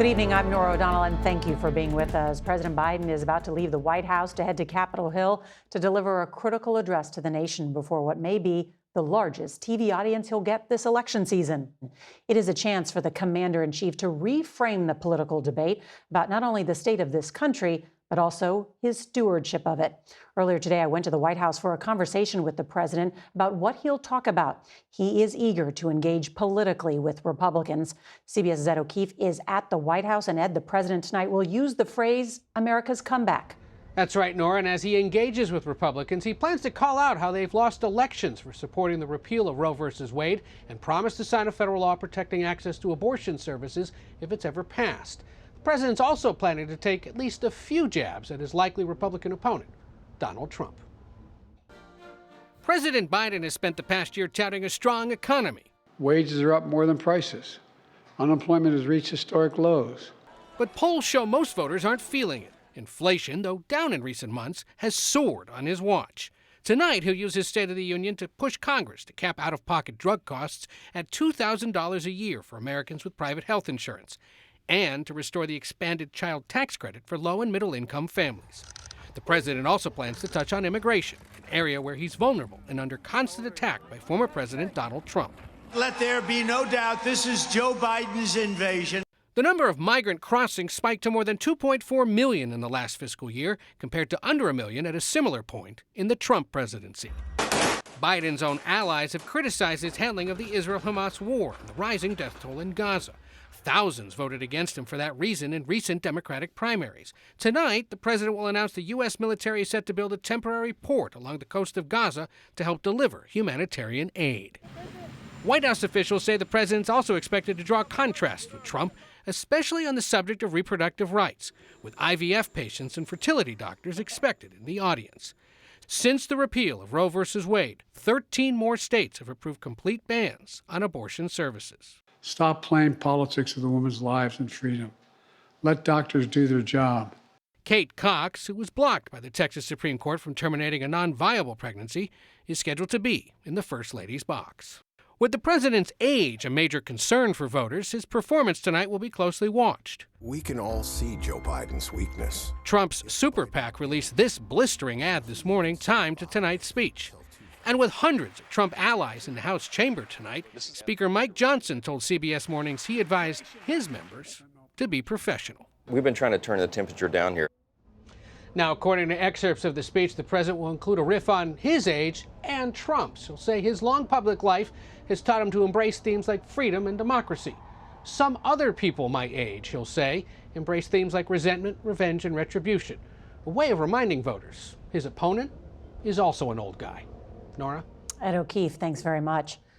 Good evening, I'm Norah O'Donnell, and thank you for being with us. President Biden is about to leave the White House to head to Capitol Hill to deliver a critical address to the nation before what may be the largest TV audience he'll get this election season. It is a chance for the commander-in-chief to reframe the political debate about not only the state of this country, but also his stewardship of it. Earlier today, I went to the White House for a conversation with the president about what he'll talk about. He is eager to engage politically with Republicans. CBS's Ed O'Keefe is at the White House, and Ed, the president tonight will use the phrase America's comeback. That's right, Nora, and as he engages with Republicans, he plans to call out how they've lost elections for supporting the repeal of Roe v. Wade and promise to sign a federal law protecting access to abortion services if it's ever passed. The president's also planning to take at least a few jabs at his likely Republican opponent, Donald Trump. President Biden has spent the past year touting a strong economy. Wages are up more than prices. Unemployment has reached historic lows. But polls show most voters aren't feeling it. Inflation, though down in recent months, has soared on his watch. Tonight, he'll use his State of the Union to push Congress to cap out-of-pocket drug costs at $2,000 a year for Americans with private health insurance, and to restore the expanded child tax credit for low- and middle-income families. The president also plans to touch on immigration, an area where he's vulnerable and under constant attack by former President Donald Trump. Let there be no doubt this is Joe Biden's invasion. The number of migrant crossings spiked to more than 2.4 million in the last fiscal year, compared to under a million at a similar point in the Trump presidency. Biden's own allies have criticized his handling of the Israel-Hamas war and the rising death toll in Gaza. Thousands voted against him for that reason in recent Democratic primaries. Tonight, the president will announce the U.S. military is set to build a temporary port along the coast of Gaza to help deliver humanitarian aid. White House officials say the president's also expected to draw contrast with Trump, especially on the subject of reproductive rights, with IVF patients and fertility doctors expected in the audience. Since the repeal of Roe v. Wade, 13 more states have approved complete bans on abortion services. Stop playing politics of the women's lives and freedom. Let doctors do their job. Kate Cox, who was blocked by the Texas Supreme Court from terminating a non-viable pregnancy, is scheduled to be in the First Lady's box. With the president's age a major concern for voters, his performance tonight will be closely watched. We can all see Joe Biden's weakness. Trump's super PAC released this blistering ad this morning, timed to tonight's speech. And with hundreds of Trump allies in the House chamber tonight, Speaker Mike Johnson told CBS Mornings he advised his members to be professional. We've been trying to turn the temperature down here. Now, according to excerpts of the speech, the president will include a riff on his age and Trump's. He'll say his long public life has taught him to embrace themes like freedom and democracy. Some other people my age, he'll say, embrace themes like resentment, revenge, and retribution. A way of reminding voters his opponent is also an old guy. Nora? Ed O'Keefe, thanks very much.